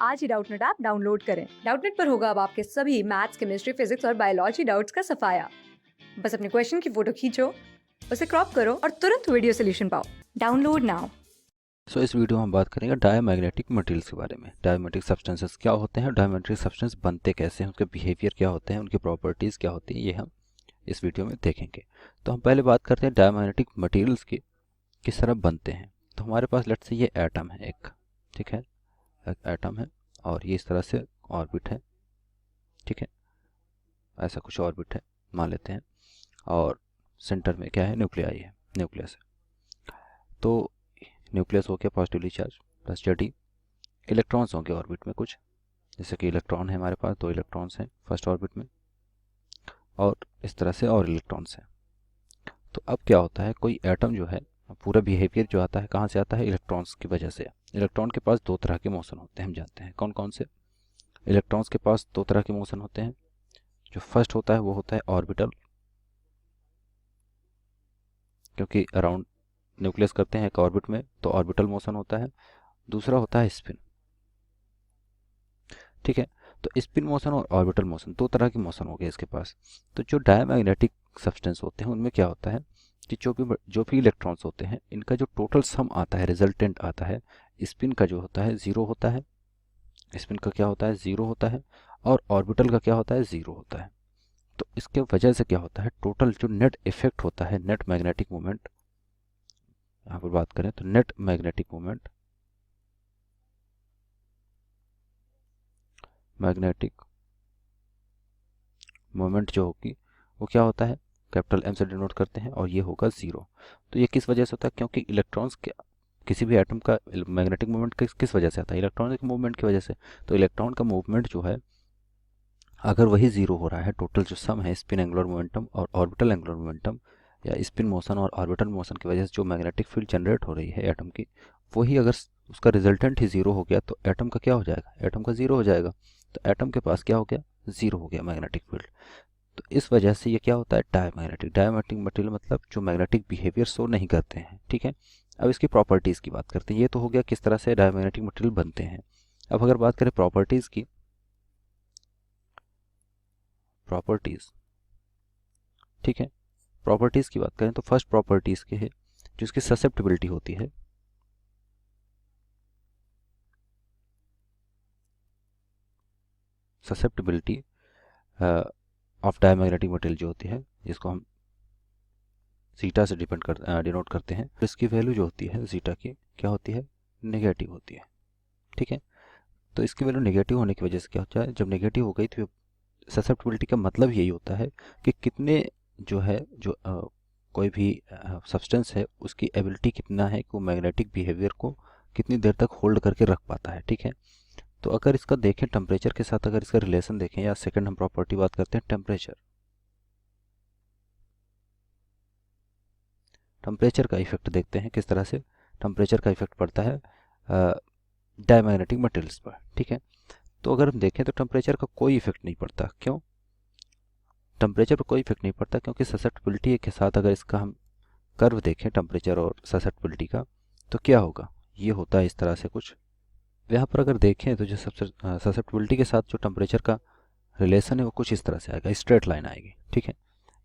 आज ही Doubtnut app download करें। Doubtnut पर होगा अब आपके सभी मैथ्स, केमिस्ट्री, फिजिक्स और बायोलॉजी डाउट्स का सफाया। बस अपने क्वेश्चन की फोटो खींचो, उसे क्रॉप करो और तुरंत वीडियो सोल्यूशन पाओ। Download now. इस वीडियो में हम बात करेंगे डायमैग्नेटिक मटेरियल्स के बारे में। डायमैग्नेटिक सब्सटेंसेस क्या होते हैं, डायमैग्नेटिक सब्सटेंस बनते कैसे हैं, उनके बिहेवियर क्या होते हैं, उनकी प्रॉपर्टीज़ क्या होती हैं, ये हम इस वीडियो में देखेंगे। तो हम पहले बात करते हैं डायमैग्नेटिक मटेरियल्स की, किस तरह बनते हैं। तो हमारे पास लेट्स से ये एटम है एक, ठीक है, एक एटम है और ये इस तरह से ऑर्बिट है, ठीक है, ऐसा कुछ ऑर्बिट है मान लेते हैं। और सेंटर में क्या है, न्यूक्लियाई है, न्यूक्लियस है। तो न्यूक्लियस हो गया positively charge plus JD, electrons होंगे ऑर्बिट में कुछ, जैसे कि इलेक्ट्रॉन है, हमारे पास 2 इलेक्ट्रॉन्स हैं फर्स्ट ऑर्बिट में और इस तरह से और इलेक्ट्रॉन्स हैं। तो अब क्या होता है, कोई एटम जो है पूरा बिहेवियर जो आता है कहाँ से आता है, इलेक्ट्रॉन्स की वजह से। इलेक्ट्रॉन के पास 2 तरह के मोशन होते हैं, हम जानते हैं कौन कौन से। इलेक्ट्रॉन्स के पास 2 तरह के मोशन होते हैं। जो फर्स्ट होता है वो होता है ऑर्बिटल, क्योंकि अराउंड न्यूक्लियस करते हैं एक ऑर्बिट में, तो ऑर्बिटल मोशन होता है। दूसरा होता है स्पिन, ठीक है। तो स्पिन मोशन और ऑर्बिटल मोशन 2 तरह के मोशन हो गए इसके पास। तो जो डायमैग्नेटिक सब्सटेंस होते हैं उनमें क्या होता है कि जो भी इलेक्ट्रॉन्स होते हैं इनका जो टोटल सम आता है, रिजल्टेंट आता है, स्पिन का जो होता है 0 होता है। स्पिन का क्या होता है, 0 होता है। और ऑर्बिटल का क्या होता है, 0 होता है। तो इसके वजह से क्या होता है, टोटल जो नेट इफेक्ट होता है, नेट मैग्नेटिक मोमेंट, यहाँ पर बात करें तो net magnetic moment, magnetic moment जो होगी वो क्या होता है, कैपिटल एम से डिनोट करते हैं और ये होगा 0। तो ये किस वजह से होता है, क्योंकि इलेक्ट्रॉन्स के किसी भी एटम का मैग्नेटिक मूवमेंट किस वजह से आता है, इलेक्ट्रॉनिक मूवमेंट की वजह से। तो इलेक्ट्रॉन का मूवमेंट जो है अगर वही 0 हो रहा है, टोटल जो सम है स्पिन एंगुलर मोमेंटम और ऑर्बिटल एंगुलर मोमेंटम, या स्पिन मोशन और ऑर्बिटल मोशन की वजह से जो मैग्नेटिक फील्ड जनरेट हो रही है एटम की, वही अगर उसका रिजल्टेंट ही 0 हो गया तो एटम का क्या हो जाएगा, एटम का 0 हो जाएगा। तो एटम के पास क्या हो गया, 0 हो गया मैग्नेटिक फील्ड। तो इस वजह से ये क्या होता है, डायमैग्नेटिक। डायमैग्नेटिक मटेरियल मतलब जो मैग्नेटिक बिहेवियर शो नहीं करते हैं, ठीक है। अब इसकी प्रॉपर्टीज़ की बात करते हैं। ये तो हो गया किस तरह से डायमैग्नेटिक मटेरियल बनते हैं। अब अगर बात करें प्रॉपर्टीज़ की, प्रॉपर्टीज़, ठीक है, प्रॉपर्टीज़ की बात करें तो फर्स्ट प्रॉपर्टीज़ की है जो इसकी ससेप्टिबिलिटी होती है। ससेप्टिबिलिटी ऑफ डायमैग्नेटिक मटेरियल जो होती है, जिसको हम जीटा से डिनोट करते हैं, इसकी वैल्यू जो होती है जीटा की क्या होती है, नेगेटिव होती है, ठीक है। तो इसकी वैल्यू नेगेटिव होने की वजह से क्या होता है, जब नेगेटिव हो गई तो ससेप्टिबिलिटी का मतलब यही होता है कि कितने जो है जो कोई भी सब्सटेंस है उसकी एबिलिटी कितना है कि वो मैग्नेटिक बिहेवियर को कितनी देर तक होल्ड करके रख पाता है, ठीक है। तो अगर इसका देखें टेम्परेचर के साथ, अगर इसका रिलेशन देखें, या सेकंड हम प्रॉपर्टी बात करते हैं टेम्परेचर। टेम्परेचर का इफेक्ट देखते हैं किस तरह से टेम्परेचर का इफेक्ट पड़ता है डायमैग्नेटिक मटेरियल्स पर, ठीक है। तो अगर हम देखें तो टेम्परेचर का कोई इफेक्ट नहीं पड़ता। क्यों टेम्परेचर पर कोई इफेक्ट नहीं पड़ता, क्योंकि ससेप्टिबिलिटी के साथ अगर इसका हम कर्व देखें टेम्परेचर और ससेप्टिबिलिटी का, तो क्या होगा, ये होता है इस तरह से कुछ। यहाँ पर अगर देखें तो जो सबसे ससेप्टिबिलिटी के साथ जो टेम्परेचर का रिलेशन है वो कुछ इस तरह से आएगा, स्ट्रेट लाइन आएगी, ठीक है।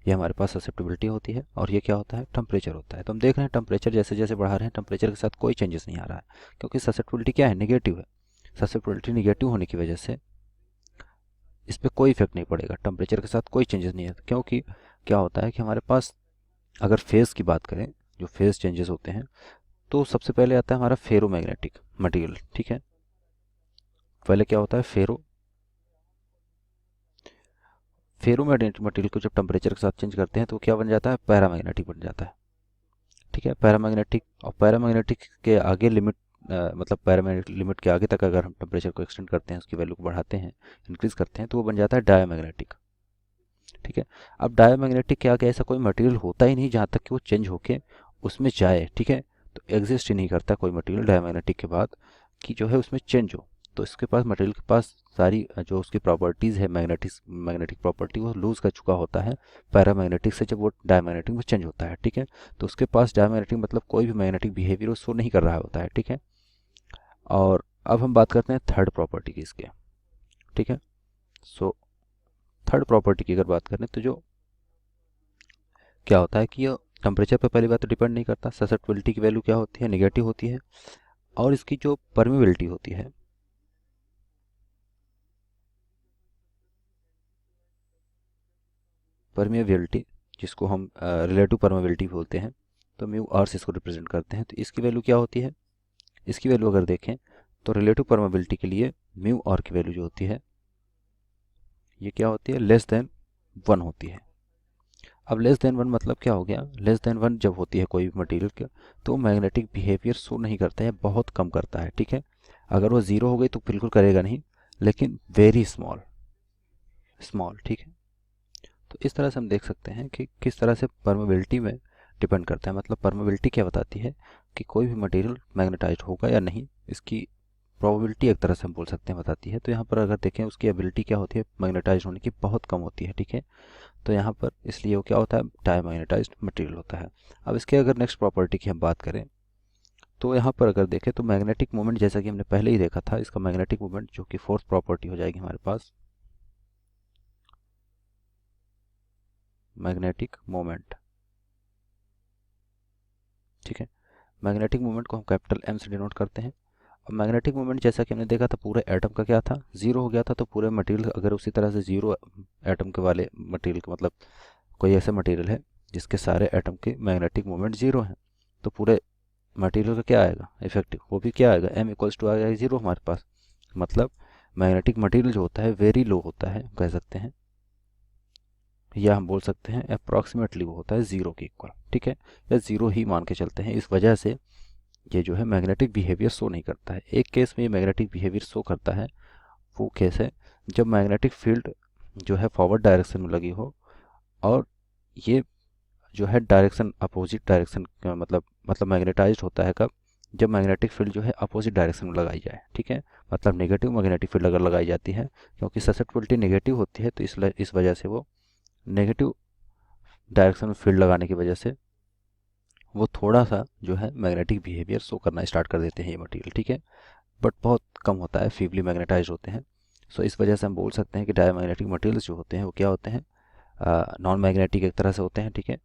ये हमारे पास ससेप्टिबिलिटी होती है और ये क्या होता है, टेम्परेचर होता है। तो हम देख रहे हैं टेम्परेचर जैसे जैसे बढ़ा रहे हैं टेम्परेचर के साथ कोई चेंजेस नहीं आ रहा है, क्योंकि ससेप्टिबिलिटी क्या है, नेगेटिव है। ससेप्टिबिलिटी नेगेटिव होने की वजह से इस पर कोई इफेक्ट नहीं पड़ेगा, टेम्परेचर के साथ कोई चेंजेस नहीं है। क्योंकि क्या होता है कि हमारे पास अगर फेज़ की बात करें, जो फेज़ चेंजेस होते हैं, तो सबसे पहले आता है हमारा फेरोमैग्नेटिक मटेरियल, ठीक है। पहले क्या होता है, फेरोमैग्नेटिक मटेरियल को जब टेम्परेचर के साथ चेंज करते हैं तो क्या बन जाता है, पैरामैग्नेटिक बन जाता है, ठीक है। पैरामैग्नेटिक, और पैरामैग्नेटिक के आगे लिमिट मतलब पैरामैग्नेटिक लिमिट के आगे तक अगर हम टेम्परेचर को एक्सटेंड करते हैं, उसकी वैल्यू को बढ़ाते हैं, इंक्रीज करते हैं, तो वो बन जाता है डायमैग्नेटिक, ठीक है। अब डायमैग्नेटिक के आगे ऐसा कोई मटेरियल होता ही नहीं जहाँ तक कि वो चेंज होके उसमें जाए, ठीक है। तो एग्जिस्ट ही नहीं करता कोई मटेरियल डायमैग्नेटिक के बाद कि जो है उसमें चेंज हो। तो इसके पास मटेरियल के पास सारी जो उसकी प्रॉपर्टीज़ है, मैग्नेटिक प्रॉपर्टी, वो लूज़ कर चुका होता है पैरामैग्नेटिक से, जब वो डायमैग्नेटिक में चेंज होता है, ठीक है। तो उसके पास डायमैग्नेटिक मतलब कोई भी मैग्नेटिक बिहेवियर वो शो नहीं कर रहा होता है, ठीक है। और अब हम बात करते हैं थर्ड प्रॉपर्टी की इसके, ठीक है। सो थर्ड प्रॉपर्टी की अगर बात करें तो जो क्या होता है कि ये टेम्परेचर पर पहली बात तो डिपेंड नहीं करता, ससेप्टिबिलिटी की वैल्यू क्या होती है, नेगेटिव होती है। और इसकी जो परमेबिलिटी होती है, परमेबिलिटी जिसको हम रिलेटिव परमेबिलिटी बोलते हैं, तो म्यू आर से इसको रिप्रेजेंट करते हैं। तो इसकी वैल्यू क्या होती है, इसकी वैल्यू अगर देखें तो रिलेटिव परमेबिलिटी के लिए म्यू आर की वैल्यू जो होती है ये क्या होती है, लेस देन 1 होती है। अब लेस देन 1 मतलब क्या हो गया, लेस देन 1 जब होती है कोई भी मटेरियल का तो मैग्नेटिक बिहेवियर शो नहीं करता है, बहुत कम करता है, ठीक है। अगर वो ज़ीरो हो गई तो बिल्कुल करेगा नहीं, लेकिन वेरी स्मॉल स्मॉल, ठीक है। तो इस तरह से हम देख सकते हैं कि किस तरह से परमेबिलिटी में डिपेंड करता है। मतलब परमेबिलिटी क्या बताती है कि कोई भी मटेरियल मैग्नेटाइज्ड होगा या नहीं, इसकी प्रोबेबिलिटी एक तरह से हम बोल सकते हैं बताती है। तो यहाँ पर अगर देखें उसकी एबिलिटी क्या होती है मैग्नेटाइज होने की, बहुत कम होती है, ठीक है। तो यहाँ पर इसलिए वो क्या होता है, डायमैग्नेटाइज्ड मटेरियल होता है। अब इसके अगर नेक्स्ट प्रॉपर्टी की हम बात करें तो यहाँ पर अगर देखें तो मैग्नेटिक मोमेंट, जैसा कि हमने पहले ही देखा था, इसका मैग्नेटिक मोमेंट जो कि फोर्थ प्रॉपर्टी हो जाएगी हमारे पास, मैग्नेटिक मोमेंट, ठीक है। मैग्नेटिक मोमेंट को हम कैपिटल एम से डिनोट करते हैं। अब मैग्नेटिक मोमेंट जैसा कि हमने देखा था पूरे एटम का क्या था, जीरो हो गया था। तो पूरे मटेरियल अगर उसी तरह से जीरो एटम के वाले मटेरियल का मतलब कोई ऐसा मटेरियल है जिसके सारे एटम के मैग्नेटिक मोमेंट जीरो हैं, तो पूरे मटेरियल का क्या आएगा इफेक्टिव, वो भी क्या आएगा, एम इक्वल्स टू आएगा जीरो हमारे पास। मतलब मैग्नेटिक मटेरियल जो होता है वेरी लो होता है कह सकते हैं, या हम बोल सकते हैं अप्रॉक्सीमेटली वो होता है ज़ीरो के इक्वल, ठीक है, या ज़ीरो ही मान के चलते हैं। इस वजह से ये जो है मैग्नेटिक बिहेवियर शो नहीं करता है। एक केस में ये मैग्नेटिक बिहेवियर शो करता है, वो केस है जब मैग्नेटिक फील्ड जो है फॉरवर्ड डायरेक्शन में लगी हो और ये जो है डायरेक्शन अपोजिट डायरेक्शन मतलब मैग्नेटाइज्ड होता है कब, जब मैग्नेटिक फील्ड जो है अपोजिट डायरेक्शन में लगाई जाए, ठीक है। मतलब नेगेटिव मैग्नेटिक फील्ड अगर लगाई जाती है, क्योंकि ससेप्टिबिलिटी नेगेटिव होती है तो इस वजह से वो नेगेटिव डायरेक्शन में फील्ड लगाने की वजह से वो थोड़ा सा जो है मैग्नेटिक बिहेवियर शो करना स्टार्ट कर देते हैं ये मटेरियल, ठीक है। बट बहुत कम होता है, फीबली मैग्नेटाइज होते हैं। सो इस वजह से हम बोल सकते हैं कि डायमैग्नेटिक मटेरियल्स जो होते हैं वो क्या होते हैं, नॉन मैग्नेटिक एक तरह से होते हैं, ठीक है।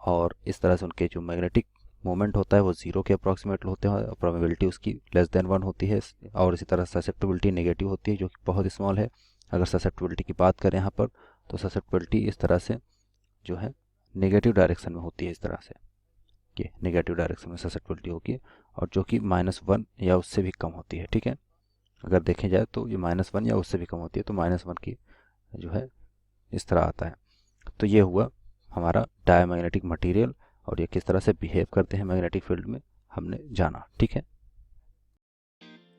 और इस तरह से उनके जो मैग्नेटिक मोमेंट होता है वो जीरो के अप्रॉक्सीमेट होते हैं और प्रोबेबिलिटी उसकी लेस देन 1 होती है। और इसी तरह ससेप्टिबिलिटी नेगेटिव होती है जो कि बहुत स्मॉल है। अगर ससेप्टिबिलिटी की बात करें यहाँ पर तो ससेप्टिबिलिटी इस तरह से जो है नेगेटिव डायरेक्शन में होती है, इस तरह से ये नेगेटिव डायरेक्शन में ससेप्टिबिलिटी होगी, और जो कि -1 या उससे भी कम होती है, ठीक है। अगर देखे जाए तो ये -1 या उससे भी कम होती है, तो -1 की जो है इस तरह आता है। तो ये हुआ हमारा डायमैग्नेटिक मटेरियल, और ये किस तरह से बिहेव करते हैं मैग्नेटिक फील्ड में हमने जाना, ठीक है।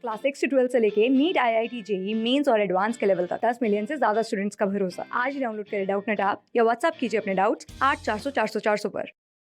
क्लास 6 से 12 से लेके नीट, IIT, जेई मेंस और एडवांस के लेवल तक 10 मिलियन से ज्यादा स्टूडेंट्स का भरोसा। आज ही डाउनलोड करें डाउटनेट ऐप या व्हाट्सएप कीजिए अपने डाउट्स 8400 400 400 पर।